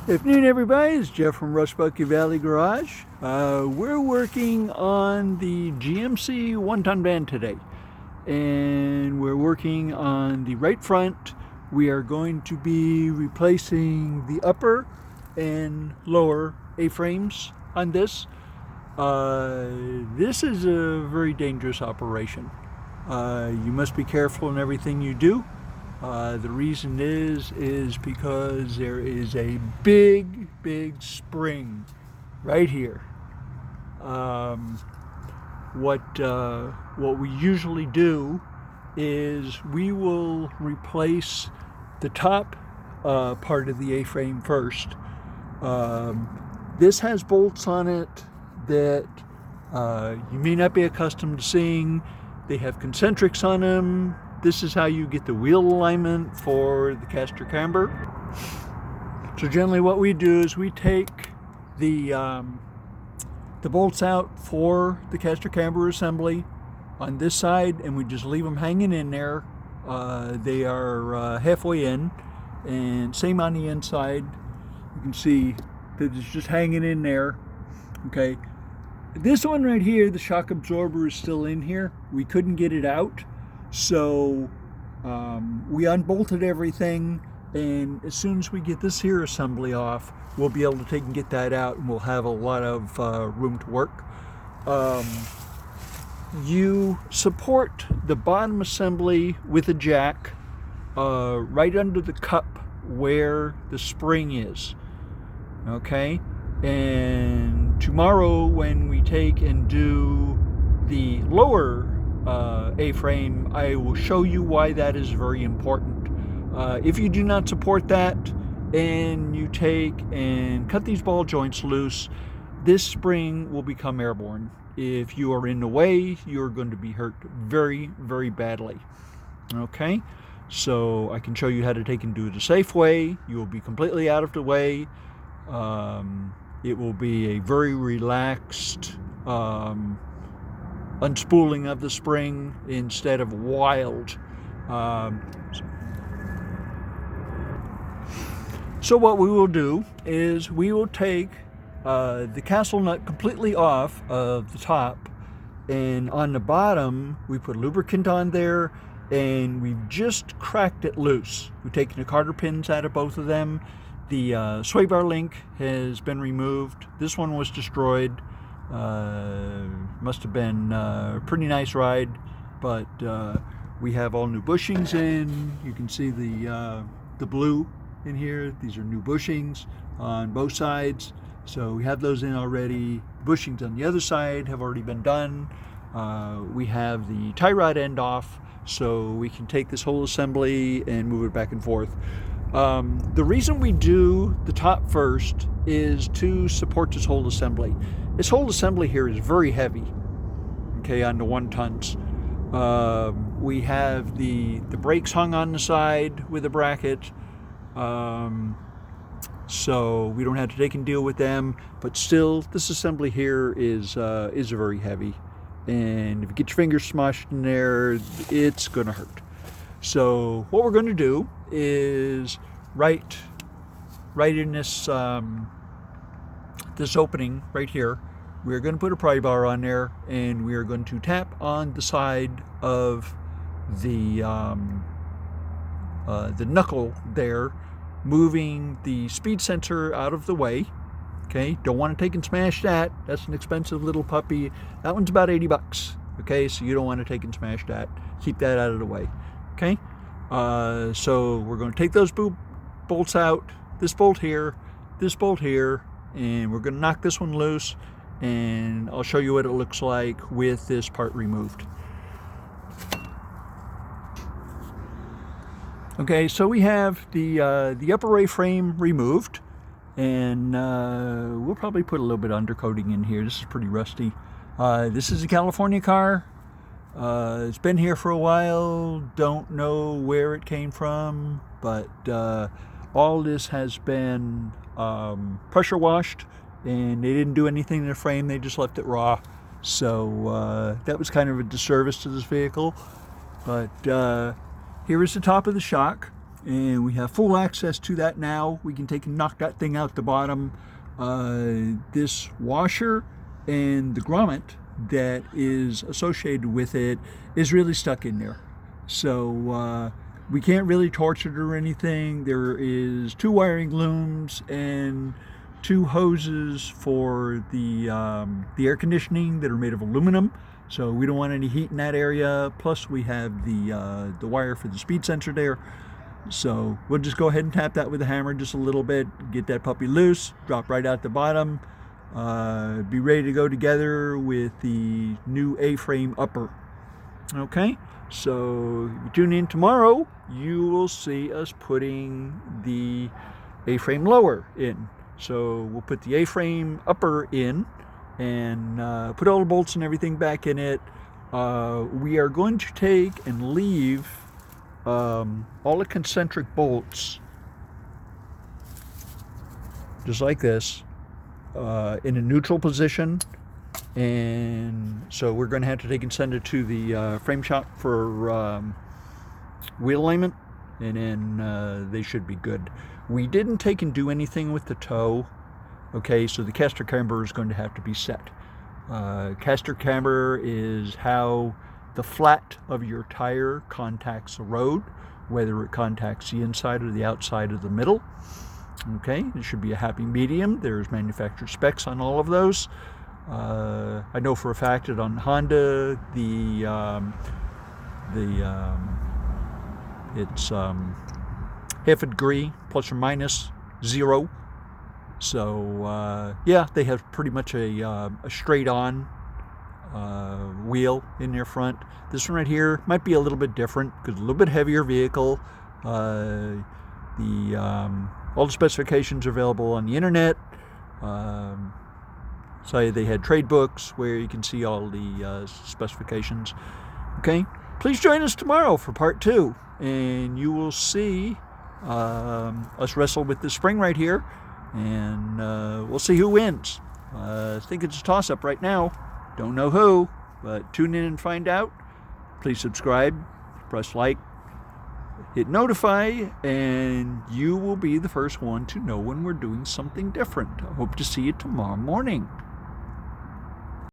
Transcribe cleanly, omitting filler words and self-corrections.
Afternoon, everybody. It's Jeff from Rushbucky Valley Garage. We're working on the GMC 1-ton van today, and we're working on the right front. We are going to be replacing the upper and lower A-frames on this. This is a very dangerous operation. You must be careful in everything you do. The reason is because there is a big spring right here. What we usually do is we will replace the top part of the A-frame first. This has bolts on it that you may not be accustomed to seeing. They have concentrics on them. This is how you get the wheel alignment for the caster camber. So generally what we do is we take the bolts out for the caster camber assembly on this side, and we just leave them hanging in there. They are halfway in, and same on the inside. You can see that it's just hanging in there. Okay, this one right here, the shock absorber is still in here. We couldn't get it out. So we unbolted everything, and as soon as we get this here assembly off, we'll be able to take and get that out, and we'll have a lot of room to work. You support the bottom assembly with a jack right under the cup where the spring is. Okay, and tomorrow when we take and do the lower A-frame, I will show you why that is very important. If you do not support that and you take and cut these ball joints loose, this spring will become airborne. If you are in the way, you're going to be hurt very badly. Okay, so I can show you how to take and do it a safe way. You will be completely out of the way. It will be a very relaxed unspooling of the spring instead of wild. So what we will do is we will take the castle nut completely off of the top, and on the bottom we put lubricant on there, and we've just cracked it loose. We've taken the Carter pins out of both of them. The sway bar link has been removed. This one was destroyed. Must have been a pretty nice ride, but we have all new bushings in. You can see the blue in here. These are new bushings on both sides, so we have those in already. Bushings on the other side have already been done. We have the tie rod end off, so we can take this whole assembly and move it back and forth. The reason we do the top first is to support this whole assembly. This whole assembly here is very heavy, okay, on the 1-tons. We have the brakes hung on the side with a bracket, so we don't have to take and deal with them, but still this assembly here is very heavy, and if you get your fingers smushed in there, it's gonna hurt. So what we're going to do is right in this this opening right here, we're going to put a pry bar on there, and we are going to tap on the side of the knuckle there, moving the speed sensor out of the way. Okay, don't want to take and smash that. That's an expensive little puppy. That one's about 80 bucks. Okay, so you don't want to take and smash that. Keep that out of the way. Okay, so we're going to take those bolts out, this bolt here, and we're going to knock this one loose, and I'll show you what it looks like with this part removed. Okay, so we have the upper A-frame removed, and we'll probably put a little bit of undercoating in here. This is pretty rusty. This is a California car. It's been here for a while. Don't know where it came from, but all this has been pressure washed, and they didn't do anything to the frame. They just left it raw. So that was kind of a disservice to this vehicle. But here is the top of the shock. and we have full access to that now. We can take and knock that thing out the bottom. This washer and the grommet that is associated with it is really stuck in there. So we can't really torch it or anything. There is 2 wiring looms and 2 hoses for the air conditioning that are made of aluminum. So we don't want any heat in that area. Plus we have the wire for the speed sensor there. So we'll just go ahead and tap that with a hammer just a little bit, get that puppy loose, drop right out the bottom, be ready to go together with the new A-frame upper. Okay, so if you tune in tomorrow, you will see us putting the A-frame lower in. So we'll put the A-frame upper in and put all the bolts and everything back in it. We are going to take and leave all the concentric bolts, just like this, in a neutral position. And so we're going to have to take and send it to the frame shop for wheel alignment, and then they should be good. We didn't take and do anything with the toe. Okay, so the caster camber is going to have to be set. Caster camber is how the flat of your tire contacts the road, whether it contacts the inside or the outside of the middle. Okay, it should be a happy medium. There's manufacturer specs on all of those. I know for a fact that on Honda, it's half a degree plus or minus 0. So yeah, they have pretty much a straight on wheel in their front. This one right here might be a little bit different because a little bit heavier vehicle. All the specifications are available on the internet. So they had trade books where you can see all the specifications. Okay, please join us tomorrow for part 2, and you will see us wrestle with this spring right here, and we'll see who wins. I think it's a toss-up right now. Don't know who, but tune in and find out. Please subscribe, press like, hit notify, and you will be the first one to know when we're doing something different. I hope to see you tomorrow morning.